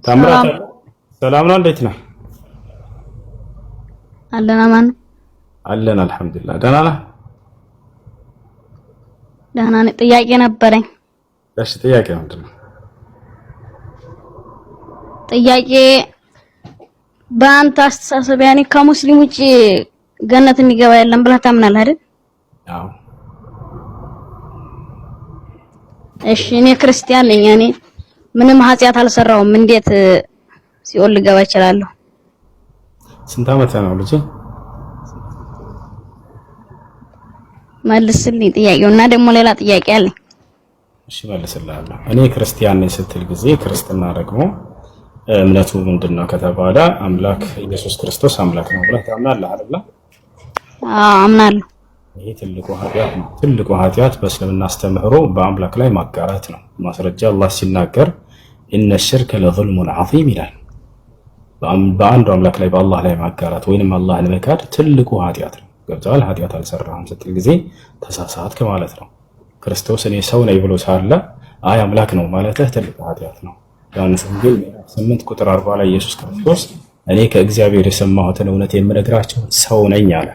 ታምራት ሰላም ነው። እንዴት ነህ? አለና ማን አለን አልሐምዱሊላህ። ደህና ነህ? ደህና ነኝ። ጥያቄ ነበረኝ። እሺ ጥያቄ ምንድን ነው? ጥያቄ በአንተ አስተሳሰብ ያኔ ከሙስሊም ውጪ ገነት የሚገባ የለም ብለህ ታምናለህ አይደል? አዎ። እሺ እኔ ክርስቲያን ነኝ። እኔ ምንም ኃጢአት አልሰራውም። እንዴት ሲኦል ልገባ እችላለሁ? ስንት ዓመት ነው ልጅ? መልስልኝ ጥያቄውና ደግሞ ሌላ ጥያቄ አለኝ። እሺ መልስልሃለሁ። እኔ ክርስቲያን ነኝ ስትል ጊዜ ክርስትና ደግሞ እምነቱ ምንድነው ከተባለ አምላክ ኢየሱስ ክርስቶስ አምላክ ነው ብለህ ታምናለህ አይደል? አዎ አምናለሁ። ይሄ ትልቁ ኃጢአት ነው። ትልቁ ኃጢአት በእስልምና አስተምህሮ በአምላክ ላይ ማጋራት ነው። ማስረጃ አላህ ሲናገር ኢነ ሽርከ ለዙልሙን ዐዚም ይላል። በአንዱ አምላክ ላይ በአላህ ላይ ማጋራት ወይንም አላህን መካድ ትልቁ ኃጢአት ነው። ገብቶሃል? ኃጢአት አልሰራህም ስትል ጊዜ ተሳሳትክ ማለት ነው። ክርስቶስ እኔ ሰው ነኝ ብሎ ሳለ አይ አምላክ ነው ማለትህ ትልቁ ኃጢአት ነው። ዮሐንስ ወንጌል 8 ቁጥር 40 ላይ ኢየሱስ ክርስቶስ እኔ ከእግዚአብሔር የሰማሁትን እውነት የምነግራቸው ሰው ነኝ አለ።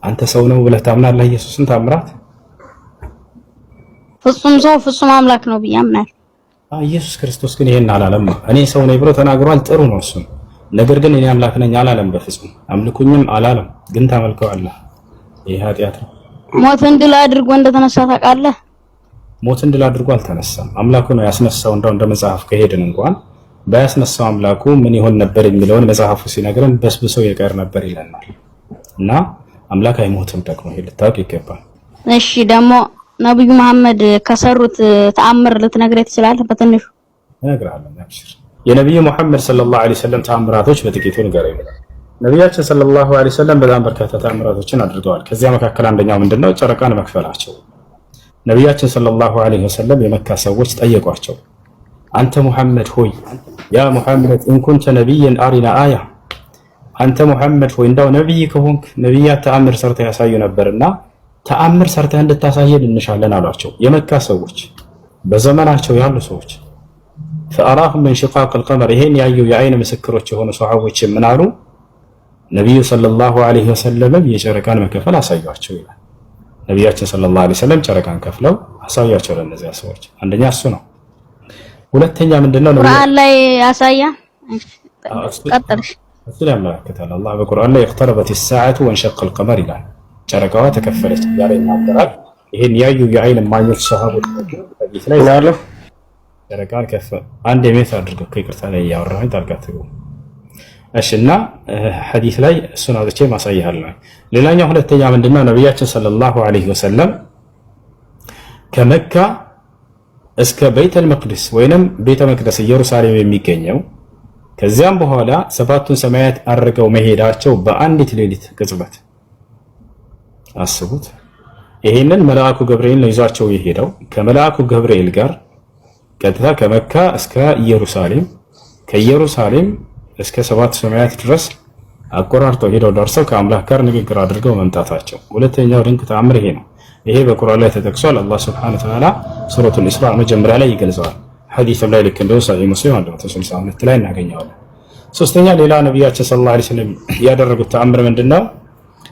አንተ ሰው ነው ብለህ ታምናለህ? ኢየሱስን ታምራት ፍጹም ሰው ፍጹም አምላክ ነው ብዬ አምናለሁ። ኢየሱስ ክርስቶስ ግን ይሄን አላለም። እኔ ሰው ነኝ ብሎ ተናግሯል። ጥሩ ነው እሱ። ነገር ግን እኔ አምላክ ነኝ አላለም። በፍጹም አምልኩኝም አላለም። ግን ታመልከዋለህ። ይሄ ኃጢአት ነው። ሞትን ድል አድርጎ እንደተነሳ ታውቃለህ? ሞትን ድል አድርጎ አልተነሳም። አምላኩ ነው ያስነሳው። እንደ መጽሐፍ ከሄድን እንኳን ባያስነሳው አምላኩ ምን ይሆን ነበር የሚለውን መጽሐፉ ሲነግረን በስብሶ የቀር ነበር ይለናል። እና አምላክ አይሞትም ደግሞ ይሄ ልታውቅ ይገባል። እሺ ደግሞ ነብዩ መሐመድ ከሰሩት ተአምር ልትነግረኝ ትችላለህ? በትንሹ እነግርሃለሁ። አብሽር። የነብዩ መሐመድ ሰለላሁ ዐለይሂ ወሰለም ተአምራቶች በጥቂቱ ንገረኝ። ነብያችን ሰለላሁ ዐለይሂ ወሰለም በጣም በርካታ ተአምራቶችን አድርገዋል። ከዚያ መካከል አንደኛው ምንድነው? ጨረቃን መክፈላቸው። ነብያችን ሰለላሁ ዐለይሂ ወሰለም የመካ ሰዎች ጠየቋቸው፣ አንተ ሙሐመድ ሆይ ያ ሙሐመድ ኢን ኩንተ ነቢይን አሪና አያ፣ አንተ ሙሐመድ ሆይ እንዳው ነብይ ከሆንክ ነብያት ተአምር ሰርተህ ያሳዩ ነበርና ተአምር ሰርተህ እንድታሳየን እንሻለን አሏቸው። የመካ ሰዎች በዘመናቸው ያሉ ሰዎች ፈአራሁም ምን ሽቃቅ القمر ይሄን ያዩ የአይን ምስክሮች የሆኑ ሱሐቦች ምን አሉ? ነብዩ ሰለላሁ ዐለይሂ ወሰለም የጨረቃን መከፈል አሳያቸው ይላል። ነብያችን ሰለላሁ ዐለይሂ ወሰለም ጨረቃን ከፍለው አሳያቸው ለነዚያ ሰዎች። አንደኛ እሱ ነው። ሁለተኛ ምንድነው? ቁርአን ላይ ያሳያ ቀጥልሽ እሱ ያመለክታል። አላህ በቁርአን ላይ اقتربت الساعة وانشق القمر ይላል። ጨረቃዋ ተከፈለች ያለ ይናገራል። ይሄን ያዩ የአይን ማኞች ሱሐቦች በዚህ ላይ ያለው ጨረቃን ከፈ አንድ የሜት አድርገው ከይቅርታ ላይ ያወራኝ ታርጋትው። እሺና ሐዲስ ላይ እሱን አውጥቼ ማሳያለሁ። ሌላኛው ሁለተኛ ምንድነው? ነብያችን ሰለላሁ ዐለይሂ ወሰለም ከመካ እስከ ቤተል መቅደስ ወይንም ቤተ መቅደስ ኢየሩሳሌም የሚገኘው ከዚያም በኋላ ሰባቱን ሰማያት አድርገው መሄዳቸው በአንዲት ሌሊት ቅጽበት አስቡት። ይሄንን መልአኩ ገብርኤል ነው ይዟቸው የሄደው። ከመልአኩ ገብርኤል ጋር ቀጥታ ከመካ እስከ ኢየሩሳሌም ከኢየሩሳሌም እስከ ሰባት ሰማያት ድረስ አቆራርጠው ሄደው ደርሰው ከአምላክ ጋር ንግግር አድርገው መምጣታቸው ሁለተኛው ድንቅ ተአምር ይሄ ነው። ይሄ በቁርአን ላይ ተጠቅሷል። አላህ Subhanahu Wa Ta'ala ሱረቱል ኢስራ መጀመሪያ ላይ ይገልጸዋል። ሐዲስም ላይ ልክ እንደው ሰሂህ ሙስሊም 162 ላይ እናገኘዋለን። ሶስተኛ ሌላ ነብያችን ሰለላሁ ዐለይሂ ወሰለም ያደረጉት ተአምር ምንድነው?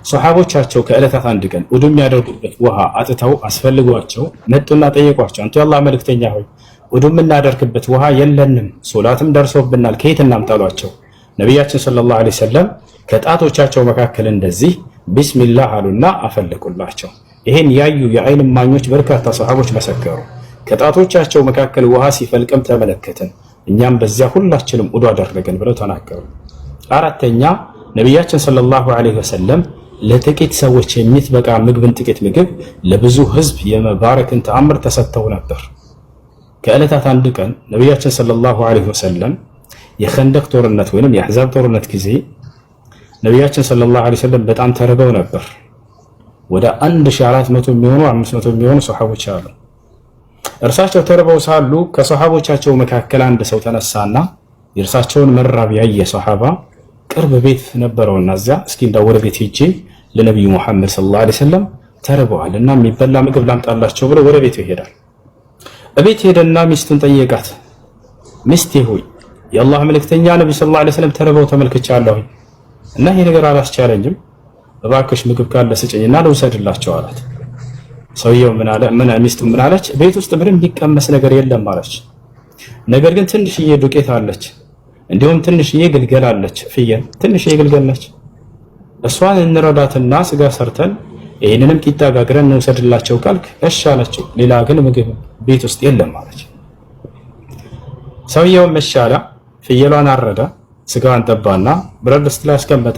ሱሐቦቻቸው ከዕለታት አንድ ቀን ውዱ የሚያደርጉበት ውሃ አጥተው አስፈልጓቸው መጡና ጠየቋቸው፣ አንተ የአላህ መልእክተኛ ሆይ ውዱ የምናደርግበት ውሃ የለንም፣ ሶላትም ደርሶብናል፣ ከየት እናምጣሏቸው? ነብያችን ሰለላሁ ዐለይሂ ወሰለም ከጣቶቻቸው መካከል እንደዚህ ቢስሚላህ አሉና አፈለቁላቸው። ይሄን ያዩ የአይን ማኞች በርካታ ሱሐቦች መሰከሩ። ከጣቶቻቸው መካከል ውሃ ሲፈልቅም ተመለከተን፣ እኛም በዚያ ሁላችንም ውዱ አደረገን ብለው ተናገሩ። አራተኛ ነብያችን ሰለላሁ ዐለይሂ ወሰለም ለጥቂት ሰዎች የሚትበቃ ምግብን ጥቂት ምግብ ለብዙ ህዝብ የመባረክን ተአምር ተሰጥተው ነበር። ከዕለታት አንድ ቀን ነብያችን ሰለላሁ ዐለይሂ ወሰለም የኸንደቅ ጦርነት ወይንም የአሕዛብ ጦርነት ጊዜ ነብያችን ሰለላሁ ዐለይሂ ወሰለም በጣም ተርበው ነበር። ወደ 1400 የሚሆኑ 500 የሚሆኑ ሱሐቦች አሉ። እርሳቸው ተርበው ሳሉ ከሱሐቦቻቸው መካከል አንድ ሰው ተነሳና የእርሳቸውን መራብ ያየ ሱሐባ ቅርብ ቤት ነበረውና እዚያ እስኪ እንዳው ወደ ቤት ሄጄ ለነብዩ መሐመድ ሰለላሁ ዐለይሂ ወሰለም ተርበዋልና የሚበላ ምግብ ላምጣላቸው ብሎ ወደ ቤቱ ይሄዳል። እቤት ሄደና ሚስቱን ጠየቃት። ሚስቴ ሆይ የአላህ መልእክተኛ ነብዩ ሰለላሁ ዐለይሂ ወሰለም ተርበው ተመልክቻለሁ እና ይሄ ነገር አላስቻለኝም፣ እባክሽ ምግብ ካለ ስጭኝና ልውሰድላቸው አላት። ሰውየው ሚስቱ ምን አለች? ቤት ውስጥ ምንም የሚቀመስ ነገር የለም አለች። ነገር ግን ትንሽዬ ዱቄት አለች፣ እንዲሁም ትንሽዬ ግልገል አለች፣ ፍየል ትንሽዬ ግልገል ነች። እሷን እንረዳትና ስጋ ሰርተን ይህንንም ቂጣ ጋግረን እንውሰድላቸው ካልክ እሺ አለችው። ሌላ ግን ምግብ ቤት ውስጥ የለም አለች። ሰውየው መሻላ ፍየሏን አረዳ፣ ስጋዋን ጠባና ብረት ድስት ላይ አስቀመጠ።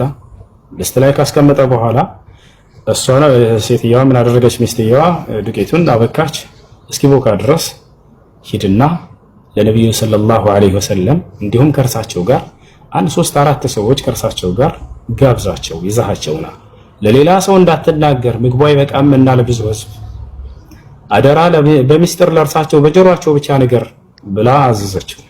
ድስት ላይ ካስቀመጠ በኋላ እሷ ነው ሴትየዋ ምን አደረገች? ሚስትየዋ ዱቄቱን አበካች እስኪቦካ ድረስ ሂድና ለነብዩ ሰለላሁ ዐለይሂ ወሰለም እንዲሁም ከእርሳቸው ጋር 3-4 ሰዎች ከእርሳቸው ጋር ጋብዛቸው ይዛሃቸውና ለሌላ ሰው እንዳትናገር ምግቡ አይበቃምና ለብዙ ህዝብ አደራ በሚስጥር ለእርሳቸው በጆሮአቸው ብቻ ነገር ብላ አዘዘችው።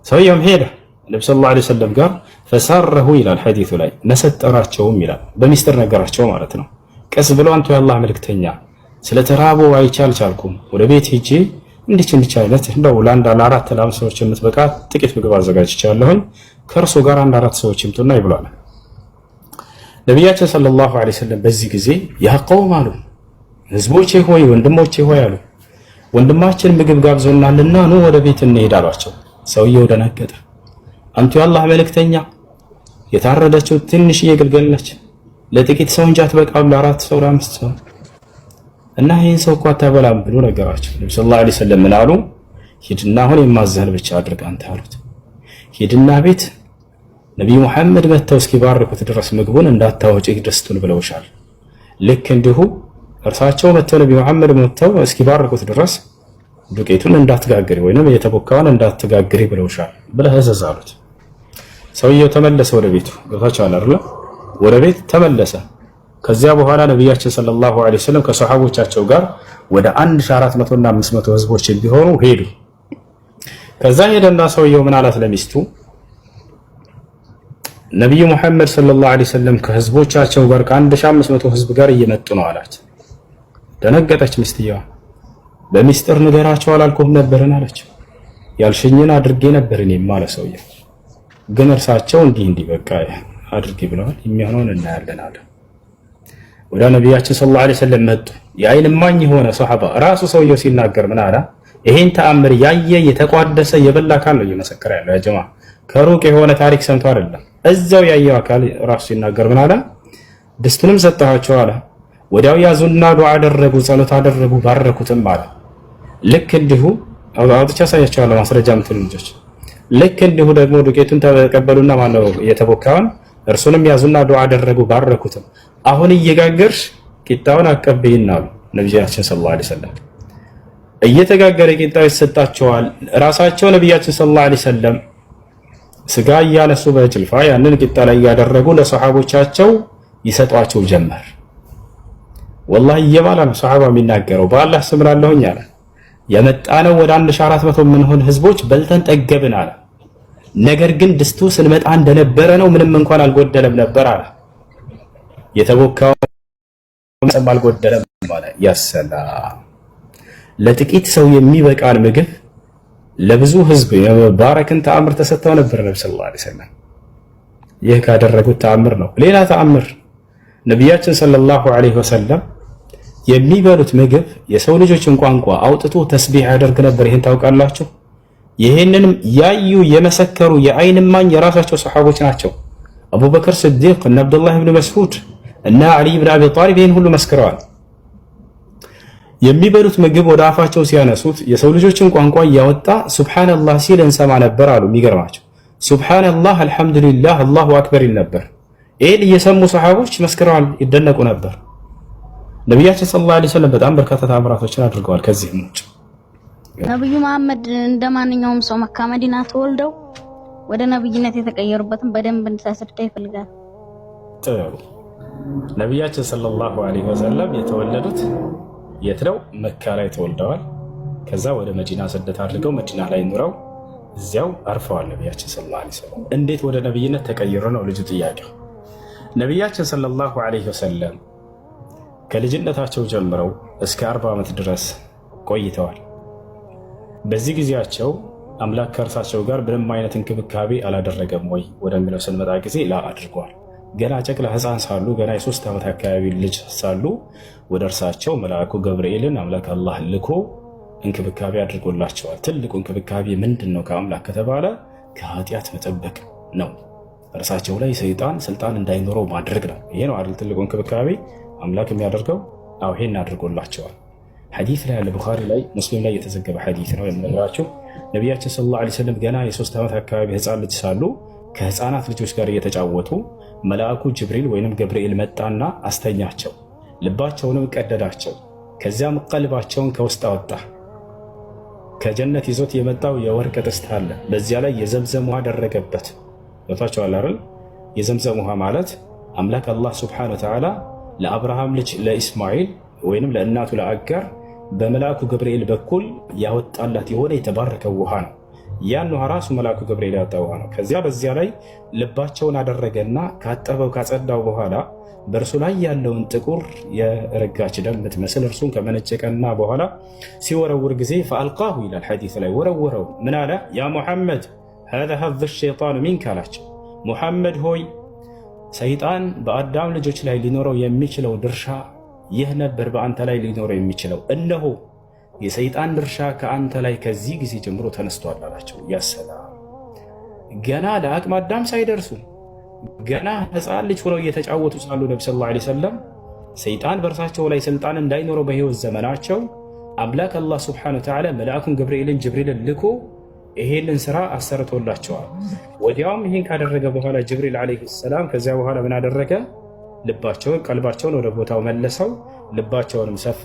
ሰውየውም ሄደ ነብዩ ሰለላሁ ዐለይሂ ወሰለም ጋር ፈሰረሁ ይላል ሐዲሱ ላይ ነሰጠራቸውም ይላል በሚስጥር ነገራቸው ማለት ነው። ቀስ ብሎ አንተ የአላህ መልእክተኛ ስለተራቡ አይቻልኩም ወደ ቤት ሂጂ እንዲች አይነት እንደው ለአንድ ለአራት ለአምስት ሰዎች የምትበቃ ጥቂት ምግብ አዘጋጅቻለሁኝ ከእርሱ ጋር 4 ሰዎች ይምጡና ይብላሉ። ነቢያችን ሰለላሁ ዐለይሂ ወሰለም በዚህ ጊዜ ያ ቀውም አሉ፣ ህዝቦቼ ሆይ ወንድሞቼ ሆይ አሉ፣ ወንድማችን ምግብ ጋብዞናልና ኑ ወደ ቤት እንሄድ አሏቸው። ሰውየው ደነገጠ። አንቱ የአላህ መልእክተኛ የታረደችው ትንሽዬ ግልገል ነች፣ ለጥቂት ሰው እንጂ አትበቃም ለ4 ሰው ለ5 ሰው እና ይህን ሰው እኮ አታበላም ብሎ ነገራቸው። ነብዩ ሰለላሁ ዐለይሂ ወሰለም ምን አሉ? ሂድና አሁን የማዘህን ብቻ አድርግ አንተ አሉት። ሂድና ቤት ነብዩ መሐመድ መተው እስኪባርኩት ድረስ ምግቡን እንዳታወጪ ድስቱን ብለውሻል። ልክ እንዲሁ እርሳቸው መተው ነብዩ መሐመድ መተው እስኪባርኩት ድረስ ዱቄቱን እንዳትጋግሪ ወይንም የተቦካውን እንዳትጋግሪ ብለውሻል ብለህ እዘዝ አሉት። ሰውየው ተመለሰ ወደ ቤቱ። ገብታችኋል አይደል? ወደ ቤት ተመለሰ። ከዚያ በኋላ ነብያችን ሰለላሁ ዐለይሂ ወሰለም ከሰሃቦቻቸው ጋር ወደ 1400 እና 500 ህዝቦች ቢሆኑ ሄዱ። ከዛ ሄደና ሰውየው ምን አላት ለሚስቱ? ነብዩ መሐመድ ሰለላሁ ዐለይሂ ወሰለም ከህዝቦቻቸው ጋር ከ1500 ህዝብ ጋር እየመጡ ነው አላት። ደነገጠች ሚስትየዋ። በሚስጥር ንገራቸው አላልኩም ነበርን አለችው። ያልሽኝን አድርጌ ነበር እኔም አለ ሰውየው። ግን እርሳቸው እንዲህ በቃ አድርጌ ብለዋል፣ የሚሆነውን እናያለን አለ። ወደ ነብያችን ሰለላሁ ዐለይሂ ወሰለም መጡ። የአይን እማኝ የሆነ ሷሃባ ራሱ ሰውየው ሲናገር ምን አለ? ይሄን ተአምር ያየ የተቋደሰ የበላ አካል ነው እየመሰከረ ያለው። ያ ጀማ ከሩቅ የሆነ ታሪክ ሰምቶ አይደለም፣ እዛው ያየው አካል ራሱ ሲናገር ምን አለ? ድስቱንም ሰጣቸው አለ። ወዲያው ያዙና ዱዓ አደረጉ፣ ጸሎት አደረጉ፣ ባረኩትም አለ። ልክ እንዲሁ አውጥቻ ሳያቸዋለሁ ማስረጃ ምትሉ ልጆች። ልክ እንዲሁ ደግሞ ዱቄቱን ተቀበሉና ማነው የተቦካውን እርሱንም ያዙና ዱዓ አደረጉ፣ ባረኩትም። አሁን እየጋገርሽ ቂጣውን አቀበይና አሉ ነብያችን ሰለላሁ ዐለይሂ ወሰለም። እየተጋገረ ቂጣው ይሰጣቸዋል። ራሳቸው ነብያችን ሰለላሁ ዐለይሂ ወሰለም ስጋ እያነሱ በጭልፋ ያንን ቂጣ ላይ ያደረጉ ለሰሃቦቻቸው ይሰጧቸው ጀመር። ወላሂ እየባላ ነው ሰሃባ የሚናገረው። በአላህ ስም እላለሁኝ አለ የመጣነው ወደ 1400 ምንሆን ህዝቦች በልተን ጠገብን አለ። ነገር ግን ድስቱ ስንመጣ እንደነበረ ነው፣ ምንም እንኳን አልጎደለም ነበር አለ። የተቦካው ምንም አልጎደለም አለ። ያሰላም ለጥቂት ሰው የሚበቃን ምግብ ለብዙ ህዝብ የመባረክን ተአምር ተሰጥተው ነበር ነብዩ ሰለላሁ ዐለይሂ ወሰለም። ይህ ካደረጉት ተአምር ነው። ሌላ ተአምር ነቢያችን ሰለላሁ ዐለይሂ ወሰለም የሚበሉት ምግብ የሰው ልጆችን ቋንቋ አውጥቶ ተስቢህ ያደርግ ነበር። ይሄን ታውቃላችሁ? ይሄንንም ያዩ የመሰከሩ የአይን እማኝ የራሳቸው ሰሃቦች ናቸው። አቡበክር ስዲቅ እና አብዱላህ ኢብኑ መስዑድ እና አሊ ኢብኑ አቢ ጣሊብ ይሄን ሁሉ መስክረዋል። የሚበሉት ምግብ ወደ አፋቸው ሲያነሱት የሰው ልጆችን ቋንቋ እያወጣ ሱብሃንአላህ ሲል እንሰማ ነበር አሉ። የሚገርማቸው ሱብሃንአላህ፣ አልሐምዱሊላህ፣ አላሁ አክበር ይል ነበር። ይሄን እየሰሙ ሰሃቦች መስክረዋል፣ ይደነቁ ነበር። ነቢያችን ሰለላሁ ዐለይሂ ወሰለም በጣም በርካታ ተአምራቶችን አድርገዋል። ከዚህም ውጭ ነብዩ መሐመድ እንደማንኛውም ሰው መካ መዲና ተወልደው ወደ ነብይነት የተቀየሩበትን በደንብ እንድታስረዳ ይፈልጋል። ጥሩ። ነቢያችን ሰለላሁ ዐለይሂ ወሰለም የተወለዱት የት ነው? መካ ላይ ተወልደዋል። ከዛ ወደ መዲና ስደት አድርገው መዲና ላይ ኑረው እዚያው አርፈዋል። ነቢያችን ሰለላሁ ዐለይሂ ወሰለም እንዴት ወደ ነብይነት ተቀየሩ ነው ልጁ ጥያቄው። ነቢያችን ሰለላሁ ዐለይሂ ወሰለም ከልጅነታቸው ጀምረው እስከ 40 ዓመት ድረስ ቆይተዋል። በዚህ ጊዜያቸው አምላክ ከእርሳቸው ጋር ምንም አይነት እንክብካቤ አላደረገም ወይ ወደሚለው ስንመጣ ጊዜ ላ አድርጓል። ገና ጨቅላ ሕፃን ሳሉ ገና የ3 ዓመት አካባቢ ልጅ ሳሉ ወደ እርሳቸው መልአኩ ገብርኤልን አምላክ አላህ ልኮ እንክብካቤ አድርጎላቸዋል። ትልቁ እንክብካቤ ምንድን ነው ከአምላክ ከተባለ ከኃጢአት መጠበቅ ነው። እርሳቸው ላይ ሰይጣን ስልጣን እንዳይኖረው ማድረግ ነው። ይሄ ነው አይደል ትልቁ እንክብካቤ አምላክ የሚያደርገው። አዎ ይሄን አድርጎላቸዋል። ሐዲስ ላይ ቡኻሪ ላይ ሙስሊም ላይ የተዘገበ ሐዲስ ነው የምነግራችሁ። ነቢያችን ሰለላሁ ዐለይሂ ወሰለም ገና የ3 ዓመት አካባቢ ሕፃን ልጅ ሳሉ ከሕፃናት ልጆች ጋር እየተጫወቱ መልአኩ ጅብሪል ወይንም ገብርኤል መጣና አስተኛቸው፣ ልባቸውንም ቀደዳቸው። ከዚያም ቀልባቸውን ከውስጥ አወጣ። ከጀነት ይዞት የመጣው የወርቅ ጥስት አለ። በዚያ ላይ የዘምዘም ውሃ አደረገበት። ወጣቸዋል አይደል? የዘምዘም ውሃ ማለት አምላክ አላህ ሱብሓነሁ ወተዓላ ለአብርሃም ልጅ ለኢስማኤል ወይንም ለእናቱ ለአጋር በመልአኩ ገብርኤል በኩል ያወጣላት የሆነ የተባረከው ውሃ ነው። ያን ውሃ ራሱ መልአኩ ገብርኤል ያወጣው ውሃ ነው። ከዚያ በዚያ ላይ ልባቸውን አደረገና ካጠበው ካጸዳው በኋላ በእርሱ ላይ ያለውን ጥቁር የረጋች ደም የምትመስል እርሱን ከመነጨቀና በኋላ ሲወረውር ጊዜ ፈአልቃሁ ይላል ሐዲስ ላይ ወረወረው። ምን አለ? ያ ሙሐመድ هذا حظ الشيطان منك አላቸው። ሙሐመድ ሆይ ሰይጣን በአዳም ልጆች ላይ ሊኖረው የሚችለው ድርሻ ይህ ነበር፣ በአንተ ላይ ሊኖረው የሚችለው እነሆ የሰይጣን ድርሻ ከአንተ ላይ ከዚህ ጊዜ ጀምሮ ተነስቷል አላቸው። ያሰላም ገና ለአቅመ አዳም ሳይደርሱ ገና ሕፃን ልጅ ሆነው እየተጫወቱ ሳሉ ነብዩ ሰለላሁ ዐለይሂ ወሰለም ሰይጣን በእርሳቸው ላይ ስልጣን እንዳይኖረው በህይወት ዘመናቸው አምላክ አላህ ሱብሓነሁ ወተዓላ መልአኩን ጅብሪልን ልኮ ይሄንን ስራ አሰርቶላቸዋል። ወዲያውም ይሄን ካደረገ በኋላ ጅብሪል ዐለይሂ ሰላም ከዚያ በኋላ ምን አደረገ? ቀልባቸውን ወደ ቦታው መለሰው፣ ልባቸውንም ሰፋ።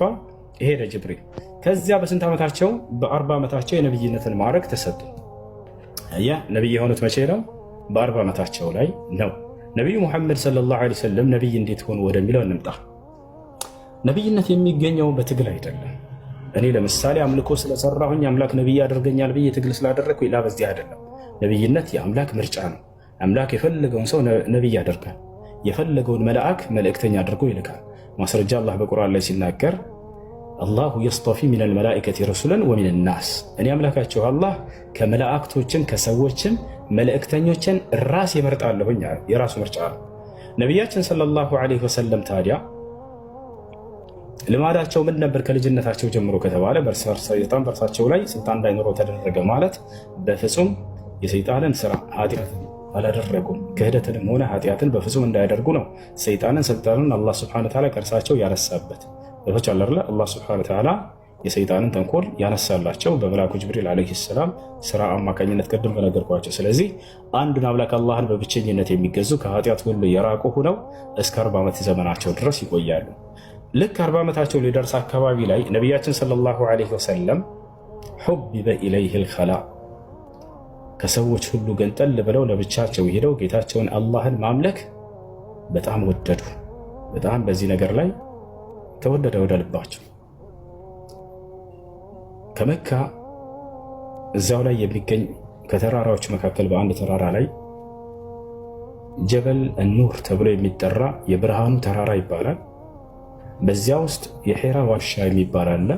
ሄደ ጅብሪል። ከዚያ በስንት ዓመታቸው? በ40 ዓመታቸው የነብይነትን ማዕረግ ተሰጡ። ነብይ የሆኑት መቼ ነው? በ40 ዓመታቸው ላይ ነው። ነብዩ ሙሐመድ ሰለላሁ ዐለይሂ ወሰለም ነብይ እንዴት ሆኑ ወደሚለው እንምጣ። ነብይነት የሚገኘው በትግል አይደለም። እኔ ለምሳሌ አምልኮ ስለሰራሁኝ አምላክ ነብይ ያደርገኛል ብዬ ትግል ስላደረግኩ ላ በዚህ አይደለም። ነብይነት የአምላክ ምርጫ ነው። አምላክ የፈለገውን ሰው ነብይ ያደርጋል። የፈለገውን መልአክ መልእክተኛ አድርጎ ይልካል። ማስረጃ አላህ በቁርአን ላይ ሲናገር አላሁ የስጠፊ ሚነል መላኢከቲ ረሱለን ወሚነን ናስ፣ እኔ አምላካቸው አላህ ከመላእክቶችን ከሰዎችን መልእክተኞችን ራስ ይመርጣለሁኝ። የራሱ ምርጫ ነው። ነቢያችን ሰለላሁ ዐለይሂ ወሰለም ታዲያ ልማዳቸው ምን ነበር? ከልጅነታቸው ጀምሮ ከተባለ ሰይጣን በእርሳቸው ላይ ስልጣን እንዳይኖረው ተደረገ ማለት በፍጹም የሰይጣንን ስራ ኃጢአትን አላደረጉም። ክህደትንም ሆነ ኃጢአትን በፍጹም እንዳያደርጉ ነው ሰይጣንን ስልጣኑን አላህ ሱብሓነሁ ወተዓላ ከእርሳቸው ያነሳበት። በፈቻ አላህ ሱብሓነሁ ወተዓላ የሰይጣንን ተንኮል ያነሳላቸው በመልአኩ ጅብሪል ዐለይሂ ሰላም ስራ አማካኝነት ቅድም በነገርኳቸው። ስለዚህ አንዱን አምላክ አላህን በብቸኝነት የሚገዙ ከኃጢአት ሁሉ የራቁ ሆነው እስከ 40 ዓመት ዘመናቸው ድረስ ይቆያሉ። ልክ 40 ዓመታቸው ሊደርስ አካባቢ ላይ ነቢያችን ሰለላሁ ዐለይሂ ወሰለም ሑቢበ ኢለይሂል ኸላ፣ ከሰዎች ሁሉ ገንጠል ብለው ለብቻቸው ሄደው ጌታቸውን አላህን ማምለክ በጣም ወደዱ። በጣም በዚህ ነገር ላይ ተወደደ ወደ ልባቸው። ከመካ እዚያው ላይ የሚገኝ ከተራራዎች መካከል በአንድ ተራራ ላይ ጀበል ኑር ተብሎ የሚጠራ የብርሃኑ ተራራ ይባላል። በዚያ ውስጥ የሒራ ዋሻ የሚባል አለ።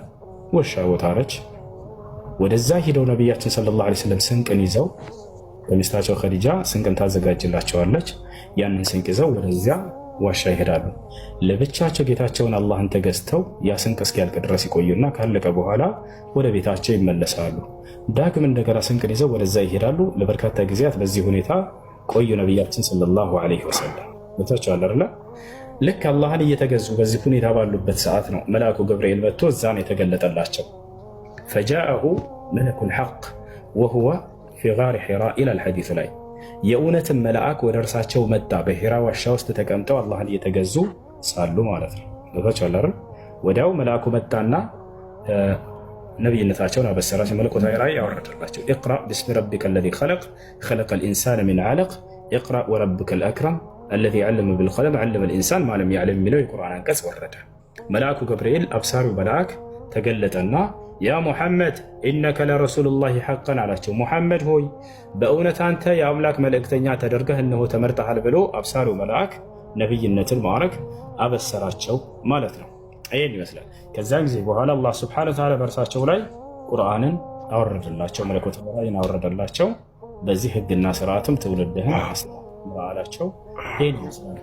ዋሻ ቦታ ነች። ወደዛ ሄደው ነቢያችን ሰለላሁ ዐለይሂ ወሰለም ስንቅን ይዘው በሚስታቸው ኸዲጃ ስንቅን ታዘጋጅላቸዋለች። ያንን ስንቅ ይዘው ወደዚያ ዋሻ ይሄዳሉ። ለብቻቸው ጌታቸውን አላህን ተገዝተው ያ ስንቅ እስኪያልቅ ድረስ ይቆዩና ካለቀ በኋላ ወደ ቤታቸው ይመለሳሉ። ዳግም እንደገና ስንቅን ይዘው ወደዛ ይሄዳሉ። ለበርካታ ጊዜያት በዚህ ሁኔታ ቆዩ ነቢያችን ሰለላሁ ዐለይሂ ወሰለም። ቦታቸው አለ። ልክ አላህን እየተገዙ በዚህ ሁኔታ ባሉበት ሰዓት ነው መልአኩ ገብርኤል መጥቶ እዛ ነው የተገለጠላቸው። ፈጃአሁ መለኩል ሐቅ ወሁወ ፊ ጋሪ ሒራ ኢላል ሐዲስ ላይ የእውነትን መልአክ ወደ እርሳቸው መጣ። በሒራ ዋሻ ውስጥ ተቀምጠው አላህን እየተገዙ ሳሉ ማለት ነው። ቦታቸው ወዲያው መልአኩ መጣና ነብይነታቸውን አበሰራቸው። መለኮታዊ ራእይ ያወረደላቸው። ኢቅራ ቢስሚ ረቢከ አለዚ ኸለቅ ኸለቀል ኢንሳነ ሚን ዐለቅ ኢቅራ ወረቡከል አክረም አለዚ ዐለመ ቢልቀለም ዐለመል ኢንሳን ማ ለም ያዕለም የሚለው የቁርአን አንቀጽ ወረደ። መልአኩ ገብርኤል አብሳሪው መልአክ ተገለጠና ያ ሙሐመድ ኢነከ ለረሱሉላሂ ሐቀን አላቸው። ሙሐመድ ሆይ በእውነት አንተ የአምላክ መልእክተኛ ተደርገህ እነሆ ተመርጠሃል ብሎ አብሳሪው መልአክ ነብይነትን ማዕረግ አበሰራቸው ማለት ነው። ይህን ይመስላል። ከዛ ጊዜ በኋላ አላህ ሱብሓነሁ ወተዓላ በእርሳቸው ላይ ቁርአንን አወረደላቸው፣ መለኮታዊ ራእይን አወረደላቸው። በዚህ ህግና ስርዓትም ትውልድህን አስተምር አላቸው። ይሄን ይመስላል።